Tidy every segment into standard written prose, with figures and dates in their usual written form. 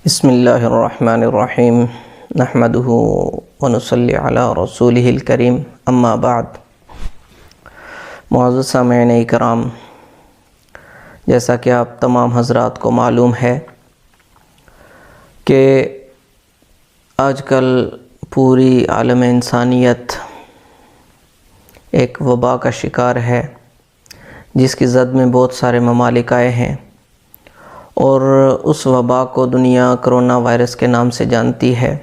بسم اللہ الرحمن الرحیم نحمدہ ونصلی علی رسولہ الکریم اما بعد۔ معزز سامعین کرام، جیسا کہ آپ تمام حضرات کو معلوم ہے کہ آج کل پوری عالم انسانیت ایک وبا کا شکار ہے، جس کی زد میں بہت سارے ممالک آئے ہیں، اور اس وبا کو دنیا کرونا وائرس کے نام سے جانتی ہے۔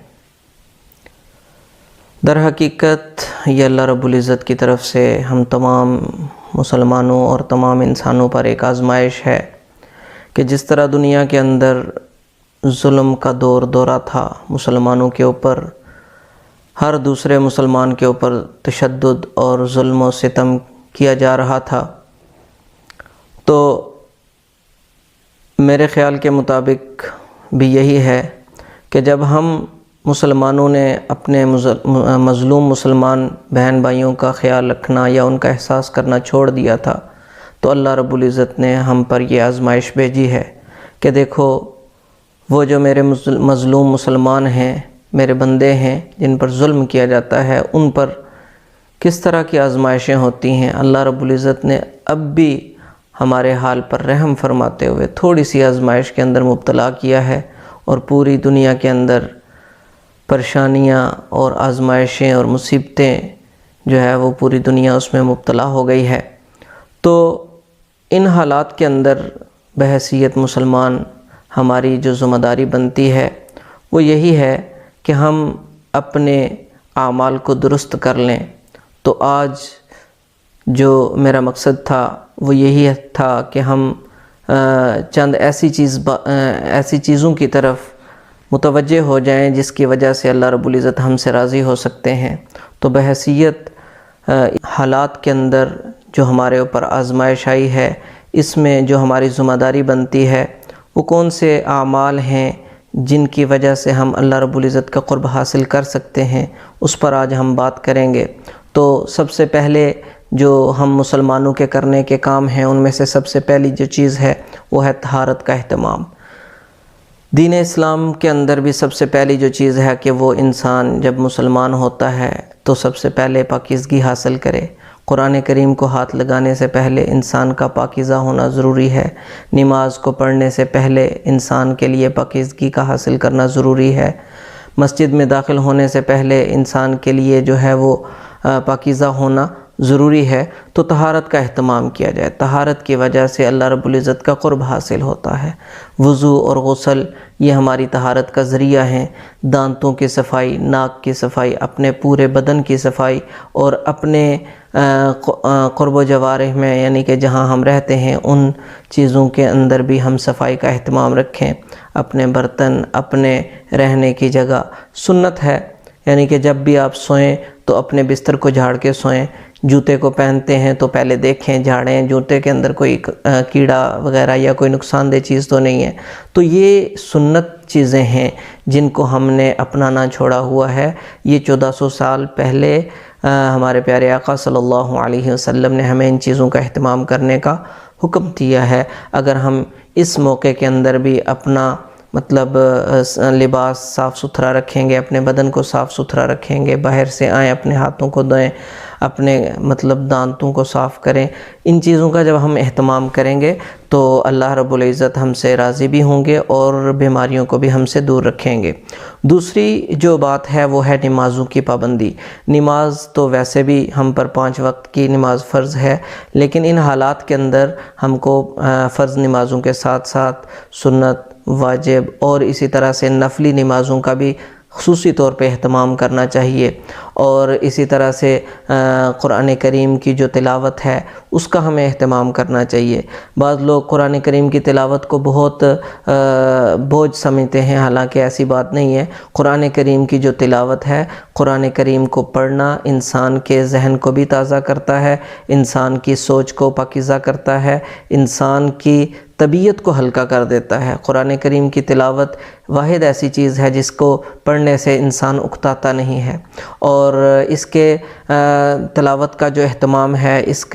در حقیقت یہ اللہ رب العزت کی طرف سے ہم تمام مسلمانوں اور تمام انسانوں پر ایک آزمائش ہے کہ جس طرح دنیا کے اندر ظلم کا دورہ تھا، مسلمانوں کے اوپر، ہر دوسرے مسلمان کے اوپر تشدد اور ظلم و ستم کیا جا رہا تھا، تو میرے خیال کے مطابق بھی یہی ہے کہ جب ہم مسلمانوں نے اپنے مظلوم مسلمان بہن بھائیوں کا خیال رکھنا یا ان کا احساس کرنا چھوڑ دیا تھا، تو اللہ رب العزت نے ہم پر یہ آزمائش بھیجی ہے کہ دیکھو وہ جو میرے مظلوم مسلمان ہیں، میرے بندے ہیں، جن پر ظلم کیا جاتا ہے، ان پر کس طرح کی آزمائشیں ہوتی ہیں۔ اللہ رب العزت نے اب بھی ہمارے حال پر رحم فرماتے ہوئے تھوڑی سی آزمائش کے اندر مبتلا کیا ہے، اور پوری دنیا کے اندر پریشانیاں اور آزمائشیں اور مصیبتیں جو ہے وہ پوری دنیا اس میں مبتلا ہو گئی ہے۔ تو ان حالات کے اندر بحیثیت مسلمان ہماری جو ذمہ داری بنتی ہے وہ یہی ہے کہ ہم اپنے اعمال کو درست کر لیں۔ تو آج جو میرا مقصد تھا وہ یہی تھا کہ ہم چند ایسی چیزوں کی طرف متوجہ ہو جائیں جس کی وجہ سے اللہ رب العزت ہم سے راضی ہو سکتے ہیں۔ تو بحیثیت حالات کے اندر جو ہمارے اوپر آزمائش آئی ہے، اس میں جو ہماری ذمہ داری بنتی ہے وہ کون سے اعمال ہیں جن کی وجہ سے ہم اللہ رب العزت کا قرب حاصل کر سکتے ہیں، اس پر آج ہم بات کریں گے۔ تو سب سے پہلے جو ہم مسلمانوں کے کرنے کے کام ہیں، ان میں سے سب سے پہلی جو چیز ہے وہ ہے طہارت کا اہتمام۔ دین اسلام کے اندر بھی سب سے پہلی جو چیز ہے کہ وہ انسان جب مسلمان ہوتا ہے تو سب سے پہلے پاکیزگی حاصل کرے۔ قرآن کریم کو ہاتھ لگانے سے پہلے انسان کا پاکیزہ ہونا ضروری ہے، نماز کو پڑھنے سے پہلے انسان کے لیے پاکیزگی کا حاصل کرنا ضروری ہے، مسجد میں داخل ہونے سے پہلے انسان کے لیے جو ہے وہ پاکیزہ ہونا ضروری ہے۔ تو طہارت کا اہتمام کیا جائے۔ طہارت کی وجہ سے اللہ رب العزت کا قرب حاصل ہوتا ہے۔ وضو اور غسل یہ ہماری طہارت کا ذریعہ ہیں۔ دانتوں کی صفائی، ناک کی صفائی، اپنے پورے بدن کی صفائی، اور اپنے قرب و جوارح میں یعنی کہ جہاں ہم رہتے ہیں ان چیزوں کے اندر بھی ہم صفائی کا اہتمام رکھیں۔ اپنے برتن، اپنے رہنے کی جگہ، سنت ہے یعنی کہ جب بھی آپ سوئیں تو اپنے بستر کو جھاڑ کے سوئیں۔ جوتے کو پہنتے ہیں تو پہلے دیکھیں، جھاڑیں، جوتے کے اندر کوئی کیڑا وغیرہ یا کوئی نقصان دہ چیز تو نہیں ہے۔ تو یہ سنت چیزیں ہیں جن کو ہم نے اپنانا چھوڑا ہوا ہے۔ یہ 1400 سال پہلے ہمارے پیارے آقا صلی اللہ علیہ وسلم نے ہمیں ان چیزوں کا اہتمام کرنے کا حکم دیا ہے۔ اگر ہم اس موقع کے اندر بھی اپنا لباس صاف ستھرا رکھیں گے، اپنے بدن کو صاف ستھرا رکھیں گے، باہر سے آئیں اپنے ہاتھوں کو دھوئیں، اپنے دانتوں کو صاف کریں، ان چیزوں کا جب ہم اہتمام کریں گے تو اللہ رب العزت ہم سے راضی بھی ہوں گے اور بیماریوں کو بھی ہم سے دور رکھیں گے۔ دوسری جو بات ہے وہ ہے نمازوں کی پابندی۔ نماز تو ویسے بھی ہم پر 5 وقت کی نماز فرض ہے، لیکن ان حالات کے اندر ہم کو فرض نمازوں کے ساتھ ساتھ سنت، واجب اور اسی طرح سے نفلی نمازوں کا بھی خصوصی طور پہ اہتمام کرنا چاہیے، اور اسی طرح سے قرآن کریم کی جو تلاوت ہے اس کا ہمیں اہتمام کرنا چاہیے۔ بعض لوگ قرآن کریم کی تلاوت کو بہت بوجھ سمجھتے ہیں، حالانکہ ایسی بات نہیں ہے۔ قرآن کریم کی جو تلاوت ہے، قرآن کریم کو پڑھنا انسان کے ذہن کو بھی تازہ کرتا ہے، انسان کی سوچ کو پاکیزہ کرتا ہے، انسان کی طبیعت کو ہلکا کر دیتا ہے۔ قرآن کریم کی تلاوت واحد ایسی چیز ہے جس کو پڑھنے سے انسان اکتاتا نہیں ہے، اور اس کے تلاوت کا جو اہتمام ہے اس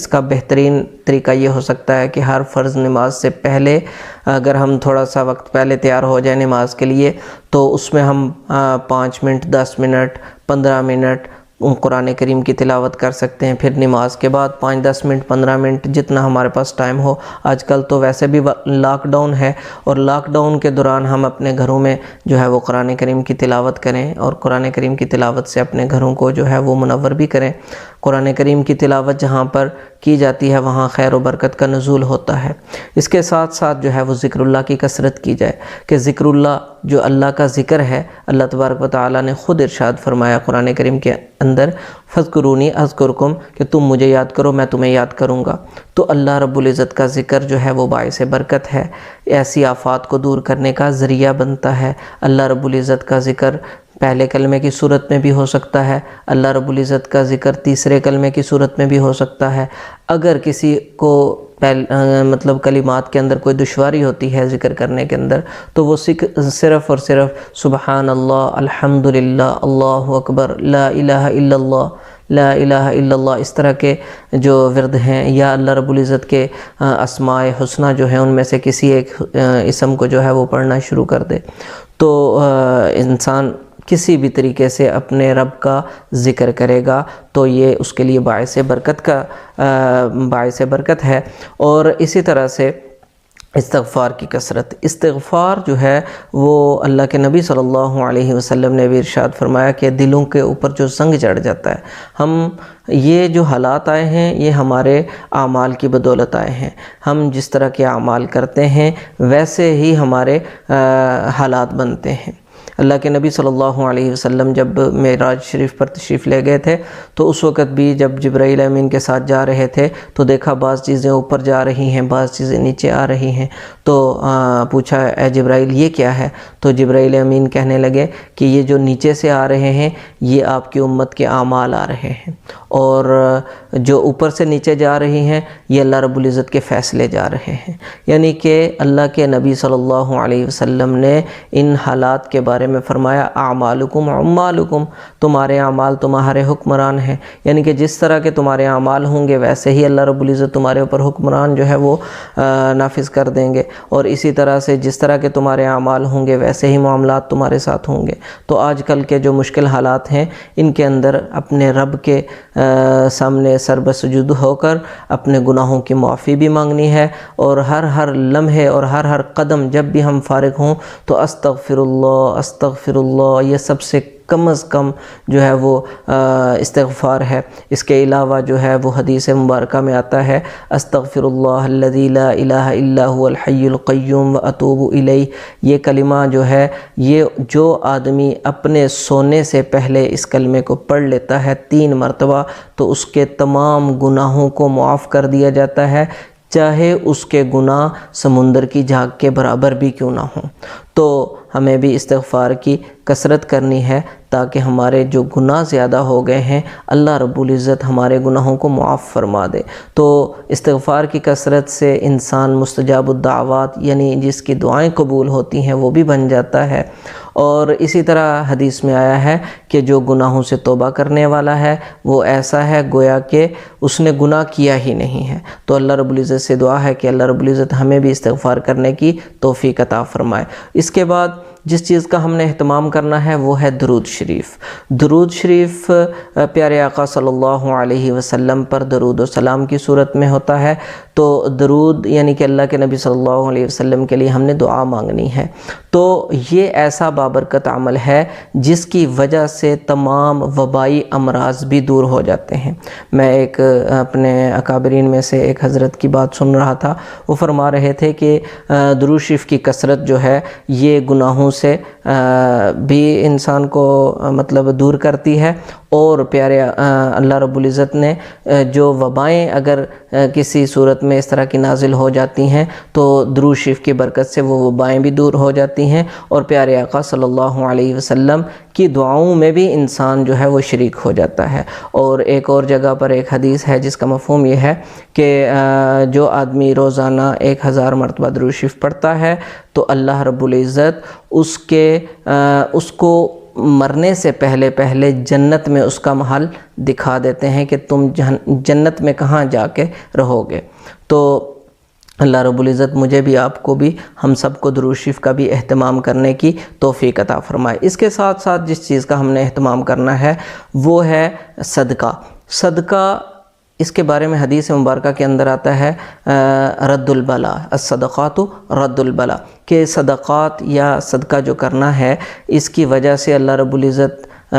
کا بہترین طریقہ یہ ہو سکتا ہے کہ ہر فرض نماز سے پہلے اگر ہم تھوڑا سا وقت پہلے تیار ہو جائیں نماز کے لیے، تو اس میں ہم 5 منٹ 10 منٹ 15 منٹ قرآن کریم کی تلاوت کر سکتے ہیں۔ پھر نماز کے بعد 5-10 منٹ 15 منٹ جتنا ہمارے پاس ٹائم ہو۔ آج کل تو ویسے بھی لاک ڈاؤن ہے، اور لاک ڈاؤن کے دوران ہم اپنے گھروں میں جو ہے وہ قرآن کریم کی تلاوت کریں، اور قرآن کریم کی تلاوت سے اپنے گھروں کو جو ہے وہ منور بھی کریں۔ قرآن کریم کی تلاوت جہاں پر کی جاتی ہے وہاں خیر و برکت کا نزول ہوتا ہے۔ اس کے ساتھ ساتھ جو ہے وہ ذکر اللہ کی کثرت کی جائے، کہ ذکر اللہ جو اللہ کا ذکر ہے، اللہ تبارک و تعالیٰ نے خود ارشاد فرمایا قرآن کریم کے اندر، فَاذْكُرُونِي أَذْكُرْكُمْ، کہ تم مجھے یاد کرو میں تمہیں یاد کروں گا۔ تو اللہ رب العزت کا ذکر جو ہے وہ باعث برکت ہے، ایسی آفات کو دور کرنے کا ذریعہ بنتا ہے۔ اللہ رب العزت کا ذکر پہلے کلمے کی صورت میں بھی ہو سکتا ہے، اللہ رب العزت کا ذکر تیسرے کلمے کی صورت میں بھی ہو سکتا ہے۔ اگر کسی کو مطلب کلمات کے اندر کوئی دشواری ہوتی ہے ذکر کرنے کے اندر، تو وہ صرف اور صرف سبحان اللہ، الحمدللہ، اللہ اکبر، لا الہ الا اللہ، لا الہ الا اللہ، اس طرح کے جو ورد ہیں، یا اللہ رب العزت کے اسماء حسنہ جو ہیں ان میں سے کسی ایک اسم کو جو ہے وہ پڑھنا شروع کر دے، تو انسان کسی بھی طریقے سے اپنے رب کا ذکر کرے گا تو یہ اس کے لیے باعث برکت ہے۔ اور اسی طرح سے استغفار کی کثرت، استغفار جو ہے وہ اللہ کے نبی صلی اللہ علیہ وسلم نے بھی ارشاد فرمایا کہ دلوں کے اوپر جو زنگ چڑھ جاتا ہے، یہ جو حالات آئے ہیں یہ ہمارے اعمال کی بدولت آئے ہیں۔ ہم جس طرح کے اعمال کرتے ہیں ویسے ہی ہمارے حالات بنتے ہیں۔ اللہ کے نبی صلی اللہ علیہ وسلم جب معراج شریف پر تشریف لے گئے تھے تو اس وقت بھی جب جبرائیل امین کے ساتھ جا رہے تھے تو دیکھا بعض چیزیں اوپر جا رہی ہیں، بعض چیزیں نیچے آ رہی ہیں، تو پوچھا اے جبرائیل یہ کیا ہے؟ تو جبرائیل امین کہنے لگے کہ یہ جو نیچے سے آ رہے ہیں یہ آپ کی امت کے اعمال آ رہے ہیں، اور جو اوپر سے نیچے جا رہی ہیں یہ اللہ رب العزت کے فیصلے جا رہے ہیں۔ یعنی کہ اللہ کے نبی صلی اللہ علیہ وسلم نے ان حالات کے بارے میں فرمایا اعمالکم عمالکم، تمہارے اعمال تمہارے حکمران ہیں، یعنی کہ جس طرح کے تمہارے اعمال ہوں گے ویسے ہی اللہ رب العزت تمہارے اوپر حکمران جو ہے وہ نافذ کر دیں گے، اور اسی طرح سے جس طرح کے تمہارے اعمال ہوں گے ویسے ہی معاملات تمہارے ساتھ ہوں گے۔ تو آج کل کے جو مشکل حالات ہیں ان کے اندر اپنے رب کے سامنے سر بسجود ہو کر اپنے گناہوں کی معافی بھی مانگنی ہے، اور ہر لمحے اور ہر قدم جب بھی ہم فارغ ہوں تو استغفر اللہ، یہ سب سے کم از کم جو ہے وہ استغفار ہے۔ اس کے علاوہ جو ہے وہ حدیث مبارکہ میں آتا ہے استغفر اللہ الذی لا الہ الا هو الحی القیوم واتوب الیہ، یہ کلمہ جو ہے یہ جو آدمی اپنے سونے سے پہلے اس کلمے کو پڑھ لیتا ہے 3 مرتبہ تو اس کے تمام گناہوں کو معاف کر دیا جاتا ہے، چاہے اس کے گناہ سمندر کی جھاگ کے برابر بھی کیوں نہ ہوں۔ تو ہمیں بھی استغفار کی کثرت کرنی ہے تاکہ ہمارے جو گناہ زیادہ ہو گئے ہیں اللہ رب العزت ہمارے گناہوں کو معاف فرما دے۔ تو استغفار کی کثرت سے انسان مستجاب الدعوات یعنی جس کی دعائیں قبول ہوتی ہیں وہ بھی بن جاتا ہے، اور اسی طرح حدیث میں آیا ہے کہ جو گناہوں سے توبہ کرنے والا ہے وہ ایسا ہے گویا کہ اس نے گناہ کیا ہی نہیں ہے۔ تو اللہ رب العزت سے دعا ہے کہ اللہ رب العزت ہمیں بھی استغفار کرنے کی توفیق عطا فرمائے۔ اس کے بعد جس چیز کا ہم نے اہتمام کرنا ہے وہ ہے درود شریف۔ درود شریف پیارے آقا صلی اللہ علیہ وسلم پر درود و سلام کی صورت میں ہوتا ہے، تو درود یعنی کہ اللہ کے نبی صلی اللہ علیہ وسلم کے لیے ہم نے دعا مانگنی ہے۔ تو یہ ایسا بابرکت عمل ہے جس کی وجہ سے تمام وبائی امراض بھی دور ہو جاتے ہیں۔ میں ایک اپنے اکابرین میں سے ایک حضرت کی بات سن رہا تھا، وہ فرما رہے تھے کہ درود شریف کی کثرت جو ہے یہ گناہوں سے بھی انسان کو مطلب دور کرتی ہے، اور پیارے اللہ رب العزت نے جو وبائیں اگر کسی صورت میں اس طرح کی نازل ہو جاتی ہیں تو درود شریف کی برکت سے وہ وبائیں بھی دور ہو جاتی ہیں، اور پیارے آقا صلی اللہ علیہ وسلم کی دعاؤں میں بھی انسان جو ہے وہ شریک ہو جاتا ہے۔ اور ایک اور جگہ پر ایک حدیث ہے جس کا مفہوم یہ ہے کہ جو آدمی روزانہ 1000 مرتبہ درود شریف پڑھتا ہے تو اللہ رب العزت اس کو مرنے سے پہلے جنت میں اس کا محل دکھا دیتے ہیں کہ تم جنت میں کہاں جا کے رہو گے۔ تو اللہ رب العزت مجھے بھی، آپ کو بھی، ہم سب کو درود شریف کا بھی اہتمام کرنے کی توفیق عطا فرمائے۔ اس کے ساتھ ساتھ جس چیز کا ہم نے اہتمام کرنا ہے وہ ہے صدقہ۔ صدقہ، اس کے بارے میں حدیث مبارکہ کے اندر آتا ہے رد البلا، الصدقات رد البلا، کہ صدقات یا صدقہ جو کرنا ہے اس کی وجہ سے اللہ رب العزت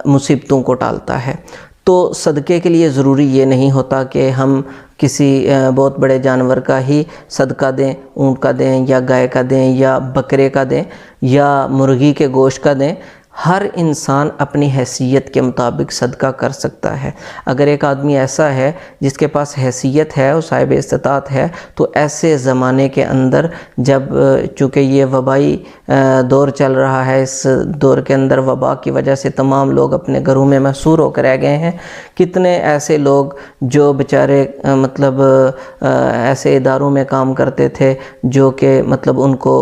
مصیبتوں کو ٹالتا ہے۔ تو صدقے کے لیے ضروری یہ نہیں ہوتا کہ ہم کسی بہت بڑے جانور کا ہی صدقہ دیں، اونٹ کا دیں یا گائے کا دیں یا بکرے کا دیں یا مرغی کے گوشت کا دیں۔ ہر انسان اپنی حیثیت کے مطابق صدقہ کر سکتا ہے۔ اگر ایک آدمی ایسا ہے جس کے پاس حیثیت ہے اور صاحب استطاعت ہے، تو ایسے زمانے کے اندر جب چونکہ یہ وبائی دور چل رہا ہے، اس دور کے اندر وبا کی وجہ سے تمام لوگ اپنے گھروں میں محصور ہو کر رہ گئے ہیں۔ کتنے ایسے لوگ جو بیچارے مطلب ایسے اداروں میں کام کرتے تھے جو کہ مطلب ان کو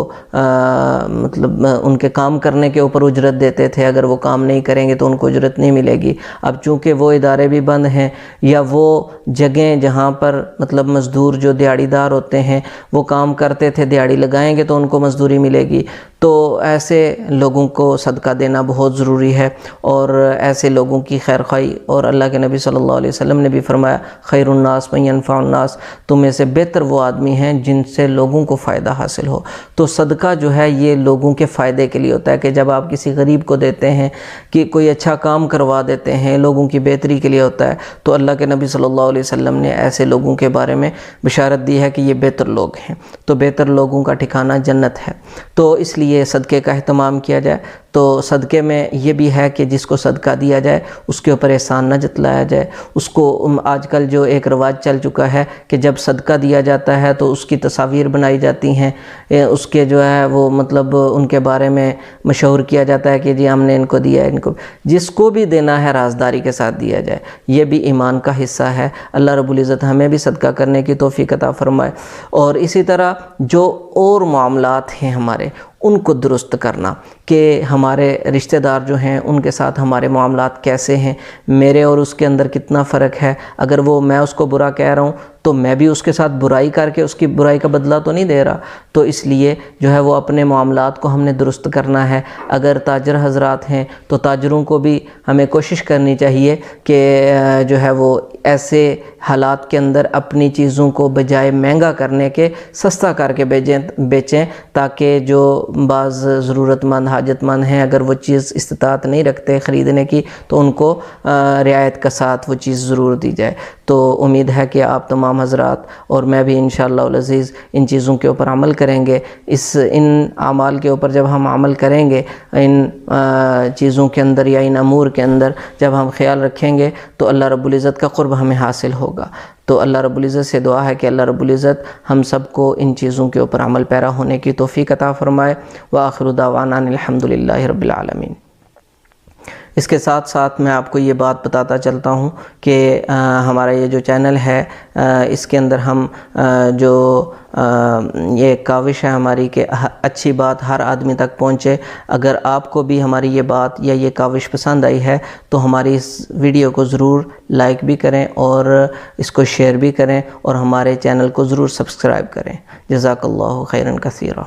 مطلب ان کے کام کرنے کے اوپر اجرت دیتے تھے، اگر وہ کام نہیں کریں گے تو ان کو اجرت نہیں ملے گی۔ اب چونکہ وہ ادارے بھی بند ہیں، یا وہ جگہیں جہاں پر مطلب مزدور جو دیہڑی دار ہوتے ہیں وہ کام کرتے تھے، دیہڑی لگائیں گے تو ان کو مزدوری ملے گی، تو ایسے لوگوں کو صدقہ دینا بہت ضروری ہے، اور ایسے لوگوں کی خیر خواہی۔ اور اللہ کے نبی صلی اللہ علیہ وسلم نے بھی فرمایا خیر الناس من ينفع الناس، تم میں سے بہتر وہ آدمی ہیں جن سے لوگوں کو فائدہ حاصل ہو۔ تو صدقہ جو ہے یہ لوگوں کے فائدے کے لیے ہوتا ہے، کہ جب آپ کسی غریب کو دیتے ہیں، کہ کوئی اچھا کام کروا دیتے ہیں، لوگوں کی بہتری کے لیے ہوتا ہے، تو اللہ کے نبی صلی اللہ علیہ وسلم نے ایسے لوگوں کے بارے میں بشارت دی ہے کہ یہ بہتر لوگ ہیں۔ تو بہتر لوگوں کا ٹھکانہ جنت ہے۔ تو اس لیے صدقے کا اہتمام کیا جائے۔ تو صدقے میں یہ بھی ہے کہ جس کو صدقہ دیا جائے اس کے اوپر احسان نہ جتلایا جائے۔ اس کو آج کل جو ایک رواج چل چکا ہے کہ جب صدقہ دیا جاتا ہے تو اس کی تصاویر بنائی جاتی ہیں، اس کے جو ہے وہ مطلب ان کے بارے میں مشہور کیا جاتا ہے کہ جی ہم نے ان کو دیا ہے، ان کو۔ جس کو بھی دینا ہے رازداری کے ساتھ دیا جائے، یہ بھی ایمان کا حصہ ہے۔ اللہ رب العزت ہمیں بھی صدقہ کرنے کی توفیق عطا فرمائے۔ اور اسی طرح جو اور معاملات ہیں ہمارے، ان کو درست کرنا، کہ ہمارے رشتہ دار جو ہیں ان کے ساتھ ہمارے معاملات کیسے ہیں، میرے اور اس کے اندر کتنا فرق ہے۔ اگر میں اس کو برا کہہ رہا ہوں تو میں بھی اس کے ساتھ برائی کر کے اس کی برائی کا بدلہ تو نہیں دے رہا۔ تو اس لیے جو ہے وہ اپنے معاملات کو ہم نے درست کرنا ہے۔ اگر تاجر حضرات ہیں تو تاجروں کو بھی ہمیں کوشش کرنی چاہیے کہ جو ہے وہ ایسے حالات کے اندر اپنی چیزوں کو بجائے مہنگا کرنے کے سستا کر کے بیچیں، تاکہ جو بعض ضرورت مند حاجت مند ہیں اگر وہ چیز استطاعت نہیں رکھتے خریدنے کی تو ان کو رعایت کا ساتھ وہ چیز ضرور دی جائے۔ تو امید ہے کہ آپ تمام حضرات اور میں بھی انشاءاللہ العزیز ان چیزوں کے اوپر عمل کریں گے۔ ان اعمال کے اوپر جب ہم عمل کریں گے، ان چیزوں کے اندر یا ان امور کے اندر جب ہم خیال رکھیں گے تو اللہ رب العزت کا قرب ہمیں حاصل ہوگا۔ تو اللہ رب العزت سے دعا ہے کہ اللہ رب العزت ہم سب کو ان چیزوں کے اوپر عمل پیرا ہونے کی توفیق عطا فرمائے۔ وآخر دعوانا الحمدللہ رب العالمین۔ اس کے ساتھ ساتھ میں آپ کو یہ بات بتاتا چلتا ہوں کہ ہمارا یہ جو چینل ہے اس کے اندر ہم جو یہ کاوش ہے ہماری کہ اچھی بات ہر آدمی تک پہنچے۔ اگر آپ کو بھی ہماری یہ بات یا یہ کاوش پسند آئی ہے تو ہماری اس ویڈیو کو ضرور لائک بھی کریں اور اس کو شیئر بھی کریں اور ہمارے چینل کو ضرور سبسکرائب کریں۔ جزاک اللہ خیرا کثیرا۔